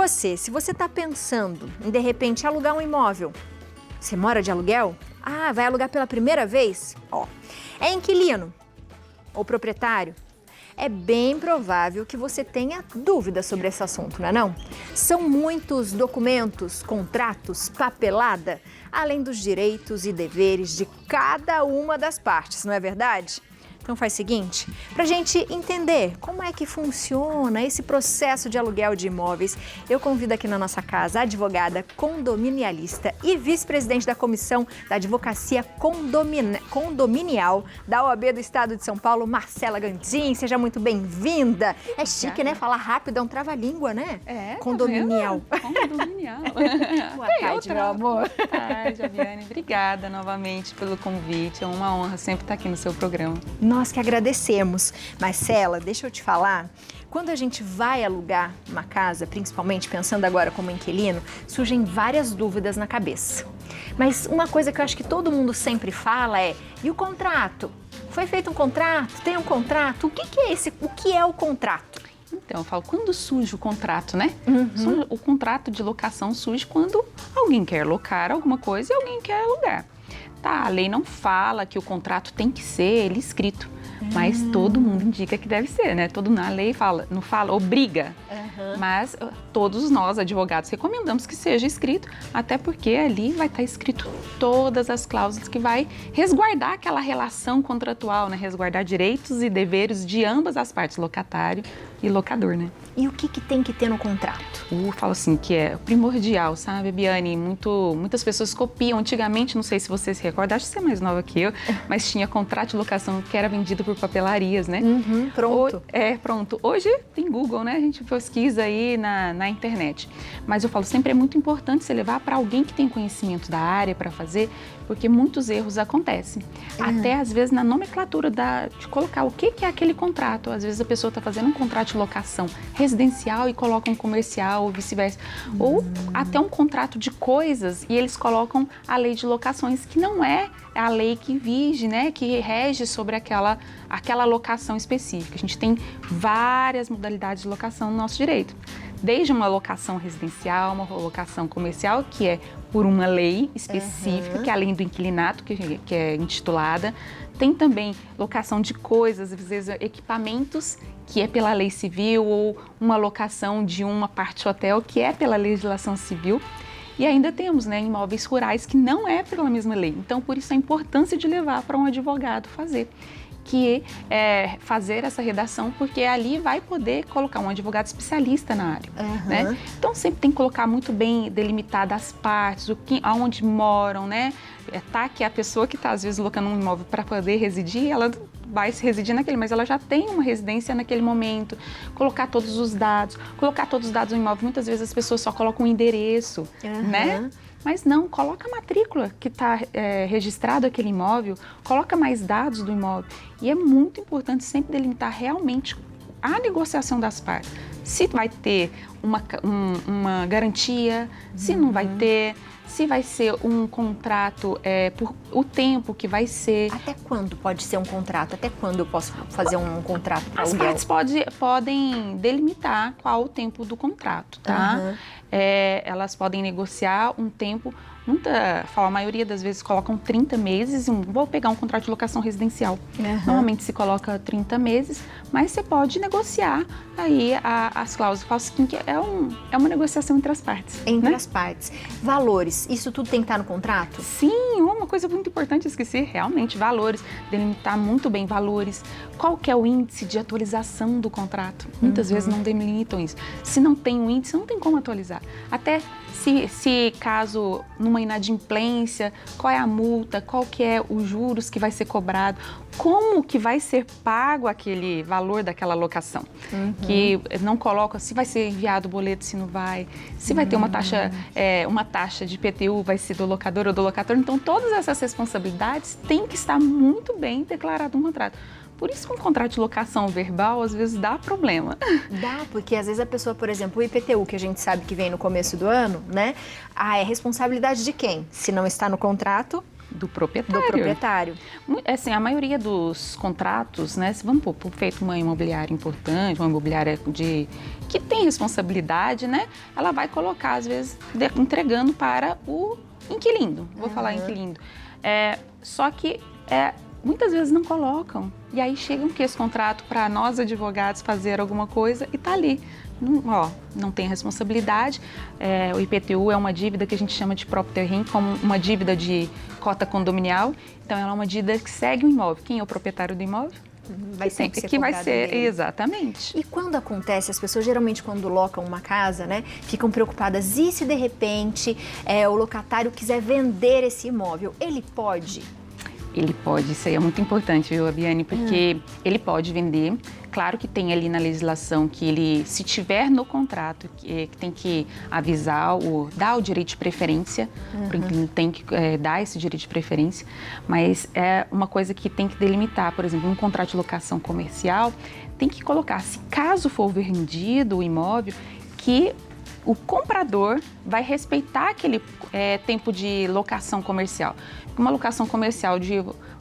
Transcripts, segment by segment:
você, se você está pensando em, de repente, alugar um imóvel, você mora de aluguel? Ah, vai alugar pela primeira vez? Ó, é inquilino ou proprietário? É bem provável que você tenha dúvidas sobre esse assunto, não é não? São muitos documentos, contratos, papelada, além dos direitos e deveres de cada uma das partes, não é verdade? Então faz o seguinte, para a gente entender como é que funciona esse processo de aluguel de imóveis, eu convido aqui na nossa casa a advogada condominialista e vice-presidente da Comissão da Advocacia Condominial da OAB do Estado de São Paulo, Marcela Gandim. Seja muito bem-vinda. É chique, né? Falar rápido é um trava-língua, né? É, condominial. Condominial. Boa tarde, meu amor. Boa tarde, Aviane. Obrigada novamente pelo convite. É uma honra sempre estar aqui no seu programa. Nós que agradecemos. Marcela, deixa eu te falar, quando a gente vai alugar uma casa, principalmente pensando agora como inquilino, surgem várias dúvidas na cabeça. Mas uma coisa que eu acho que todo mundo sempre fala é, e o contrato? Foi feito um contrato? Tem um contrato? O que é esse? O que é o contrato? Então, eu falo, quando surge o contrato, né? O contrato de locação surge quando alguém quer locar alguma coisa e alguém quer alugar. Tá, a lei não fala que o contrato tem que ser ele escrito, mas todo mundo indica que deve ser, né? A lei fala, não fala, obriga, mas todos nós, advogados, recomendamos que seja escrito, até porque ali vai estar escrito todas as cláusulas que vai resguardar aquela relação contratual, né? Resguardar direitos e deveres de ambas as partes, locatário e locador, né? E o que tem que ter no contrato? Eu falo assim, que é primordial, sabe, Biane? Muitas pessoas copiam. Antigamente, não sei se você se recorda, acho que você é mais nova que eu, mas tinha contrato de locação que era vendido por papelarias, né? Pronto. Pronto. Hoje tem Google, né? A gente pesquisa aí na internet. Mas eu falo, sempre é muito importante você levar para alguém que tem conhecimento da área para fazer, porque muitos erros acontecem. Até, às vezes, na nomenclatura de colocar o que é aquele contrato. Às vezes, a pessoa está fazendo um contrato de locação residencial e coloca um comercial ou vice-versa. Ou até um contrato de coisas e eles colocam a lei de locações, que não é a lei que vige, né? Que rege sobre aquela locação específica. A gente tem várias modalidades de locação no nosso direito. Desde uma locação residencial, uma locação comercial, que é por uma lei específica, que é além do inquilinato, que é intitulada. Tem também locação de coisas, às vezes equipamentos, que é pela lei civil, ou uma locação de uma parte hotel, que é pela legislação civil. E ainda temos, né, imóveis rurais, que não é pela mesma lei. Então, por isso a importância de levar para um advogado fazer. Que é fazer essa redação, porque ali vai poder colocar um advogado especialista na área, né? Então sempre tem que colocar muito bem delimitadas as partes, aonde moram, né? Que a pessoa que está às vezes locando um imóvel para poder residir, ela vai se residir naquele, mas ela já tem uma residência naquele momento. Colocar todos os dados no imóvel. Muitas vezes as pessoas só colocam o endereço, né? Mas não, coloca a matrícula que está registrado aquele imóvel, coloca mais dados do imóvel. E é muito importante sempre delimitar realmente a negociação das partes. Se vai ter uma garantia, se não vai ter, se vai ser um contrato por o tempo que vai ser. Até quando pode ser um contrato? Até quando eu posso fazer um contrato para aluguel? As partes podem delimitar qual o tempo do contrato, tá? Elas podem negociar um tempo, a maioria das vezes colocam 30 meses, vou pegar um contrato de locação residencial. Normalmente se coloca 30 meses, mas você pode negociar aí as cláusulas, que é uma negociação entre as partes. Entre as partes. Valores, isso tudo tem que estar no contrato? Sim, uma coisa muito importante, esqueci, realmente, valores, delimitar muito bem valores. Qual que é o índice de atualização do contrato? Muitas vezes não delimitam isso. Se não tem um índice, não tem como atualizar. Até se caso numa inadimplência, qual é a multa, qual que é os juros que vai ser cobrado, como que vai ser pago aquele valor daquela locação. Que não coloca se vai ser enviado o boleto, se não vai, se vai ter uma taxa de IPTU, vai ser do locador ou do locator. Então, todas essas responsabilidades têm que estar muito bem declarado no contrato. Por isso que um contrato de locação verbal, às vezes, dá problema. Dá, porque às vezes a pessoa, por exemplo, o IPTU, que a gente sabe que vem no começo do ano, né? É responsabilidade de quem? Se não está no contrato, Do proprietário. Do proprietário. Assim, a maioria dos contratos, né, se vamos por feito uma imobiliária importante, uma imobiliária que tem responsabilidade, né, ela vai colocar, às vezes, entregando para o inquilino. Vou falar inquilino. Só que muitas vezes não colocam. E aí chega esse contrato para nós, advogados, fazer alguma coisa e tá ali. Não tem responsabilidade. O IPTU é uma dívida que a gente chama de próprio terreno, como uma dívida de cota condominial. Então, ela é uma dívida que segue o imóvel. Quem é o proprietário do imóvel? Vai sempre ser que vai ser dele. Exatamente. E quando acontece, as pessoas geralmente quando locam uma casa, né, ficam preocupadas. E se de repente o locatário quiser vender esse imóvel, ele pode? Ele pode, isso aí é muito importante, viu, Abiane? Porque ele pode vender. Claro que tem ali na legislação que ele, se tiver no contrato, que tem que avisar, dar o direito de preferência, para o inquilino tem que dar esse direito de preferência, mas é uma coisa que tem que delimitar, por exemplo, um contrato de locação comercial, tem que colocar, se caso for vendido o imóvel, que o comprador vai respeitar aquele tempo de locação comercial. Uma locação comercial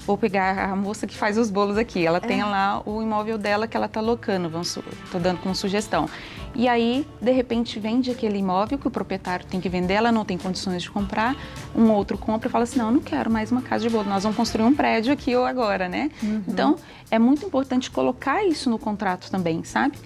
vou pegar a moça que faz os bolos aqui, ela tem lá o imóvel dela que ela está locando, estou dando como sugestão. E aí, de repente, vende aquele imóvel que o proprietário tem que vender, ela não tem condições de comprar, um outro compra e fala assim, não, eu não quero mais uma casa de bolo, nós vamos construir um prédio aqui ou agora, né? Então, é muito importante colocar isso no contrato também, sabe?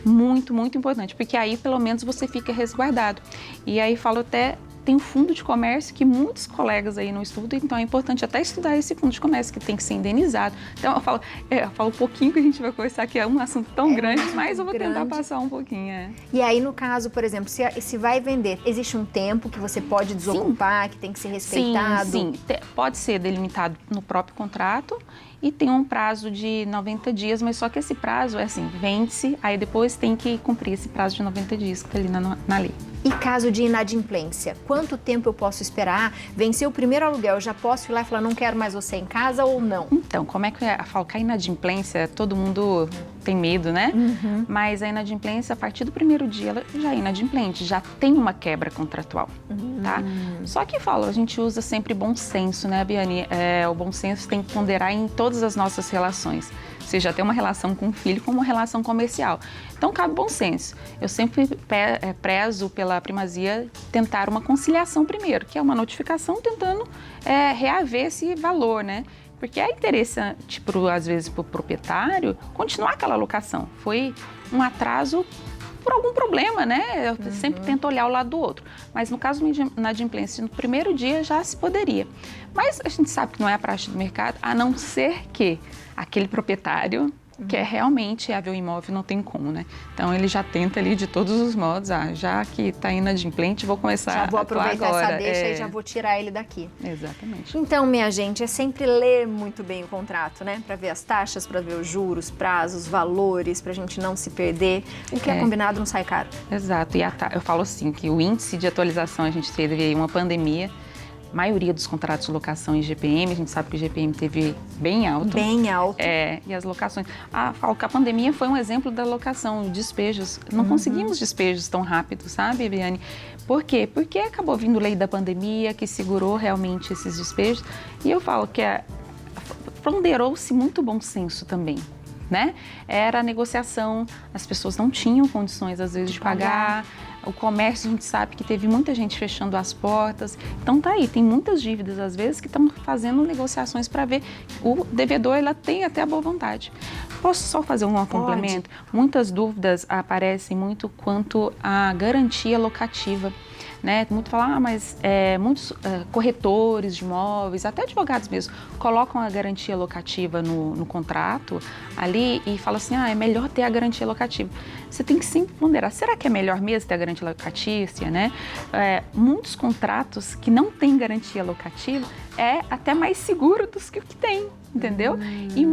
Muito, muito importante, porque aí pelo menos você fica resguardado. E aí falo até, tem um fundo de comércio que muitos colegas aí não estudam, então é importante até estudar esse fundo de comércio que tem que ser indenizado. Então eu falo um pouquinho que a gente vai conversar, que é um assunto tão grande, mas eu vou tentar passar um pouquinho. E aí no caso, por exemplo, se vai vender, existe um tempo que você pode desocupar, que tem que ser respeitado? Sim. Pode ser delimitado no próprio contrato e tem um prazo de 90 dias, mas só que esse prazo é assim, vende-se, aí depois tem que cumprir esse prazo de 90 dias que está ali na lei. E caso de inadimplência, quanto tempo eu posso esperar? Vencer o primeiro aluguel, eu já posso ir lá e falar, não quero mais você em casa ou não? Então, como é que eu falo que a inadimplência, todo mundo tem medo, né? Mas a inadimplência, a partir do primeiro dia, ela já é inadimplente, já tem uma quebra contratual, tá? Só que a gente usa sempre bom senso, né, Biane? O bom senso tem que ponderar em todas as nossas relações, seja ter uma relação com o filho como uma relação comercial. Então, cabe bom senso. Eu sempre prezo pela primazia tentar uma conciliação primeiro, que é uma notificação tentando reaver esse valor, né? Porque é interessante, às vezes, para o proprietário continuar aquela locação. Foi um atraso por algum problema, né? Eu sempre tento olhar o lado do outro. Mas no caso de inadimplência, no primeiro dia já se poderia. Mas a gente sabe que não é a praxe do mercado, a não ser que aquele proprietário quer realmente haver o imóvel, não tem como, né? Então ele já tenta ali de todos os modos, já que está inadimplente, vou começar a atuar agora. Já vou aproveitar essa deixa e já vou tirar ele daqui. Exatamente. Então, minha gente, é sempre ler muito bem o contrato, né? Para ver as taxas, para ver os juros, prazos, valores, para a gente não se perder. O que é combinado não sai caro. Exato. E eu falo assim, que o índice de atualização, a gente teve aí uma pandemia, a maioria dos contratos de locação em GPM, a gente sabe que o GPM teve bem alto. Bem alto. E as locações... Falo que a pandemia foi um exemplo da locação, despejos. Não conseguimos despejos tão rápido, sabe, Biane? Por quê? Porque acabou vindo lei da pandemia que segurou realmente esses despejos. E eu falo que ponderou-se muito bom senso também, né? Era a negociação, as pessoas não tinham condições, às vezes, de pagar. O comércio, a gente sabe que teve muita gente fechando as portas. Então, tá aí, tem muitas dívidas, às vezes, que estão fazendo negociações para ver. O devedor, ela tem até a boa vontade. Posso só fazer um complemento? Muitas dúvidas aparecem muito quanto à garantia locativa. Né? Muito falar, mas muitos corretores de imóveis, até advogados mesmo, colocam a garantia locativa no contrato ali e falam assim, é melhor ter a garantia locativa. Você tem que sempre ponderar, será que é melhor mesmo ter a garantia locatícia, né? Muitos contratos que não têm garantia locativa é até mais seguro dos que tem, entendeu? E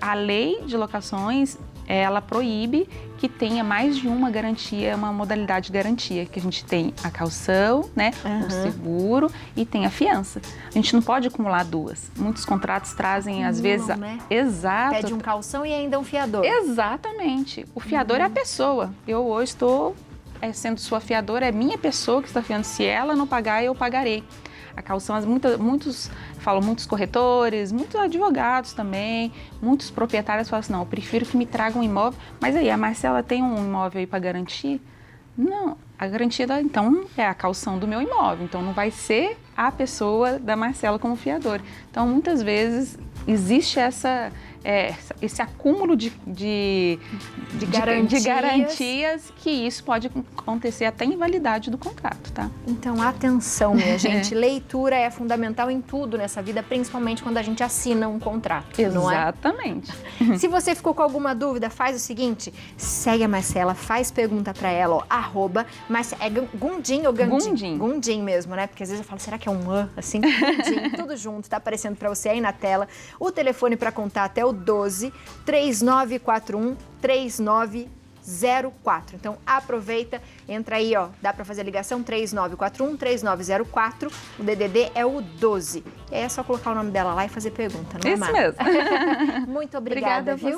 a lei de locações, ela proíbe que tenha mais de uma garantia, uma modalidade de garantia, que a gente tem a caução, né, o seguro e tem a fiança. A gente não pode acumular duas. Muitos contratos trazem, às vezes... Né? Exato. Pede um calção e ainda um fiador. Exatamente. O fiador é a pessoa. Eu hoje estou sendo sua fiadora, é minha pessoa que está fiando. Se ela não pagar, eu pagarei. A caução, muitos corretores, muitos advogados também, muitos proprietários falam assim, não, eu prefiro que me tragam um imóvel, mas aí a Marcela tem um imóvel aí para garantir? Não, a garantia então é a caução do meu imóvel, então não vai ser a pessoa da Marcela como fiador. Então muitas vezes existe esse acúmulo de garantias que isso pode acontecer até invalidade do contrato, tá? Então, atenção, minha gente. Leitura é fundamental em tudo nessa vida, principalmente quando a gente assina um contrato, não é? Exatamente. Se você ficou com alguma dúvida, faz o seguinte, segue a Marcela, faz pergunta pra ela, ó, é Gundim ou Gandim? Gundim mesmo, né? Porque às vezes eu falo, será que é um assim? Gundim, tudo junto, tá aparecendo pra você aí na tela. O telefone pra contato é o 12 3941 3904. Então aproveita, entra aí, ó, dá para fazer a ligação 3941 3904. O DDD é o 12. E aí é só colocar o nome dela lá e fazer pergunta, não é, Isso Mar? mesmo. Muito obrigada, viu?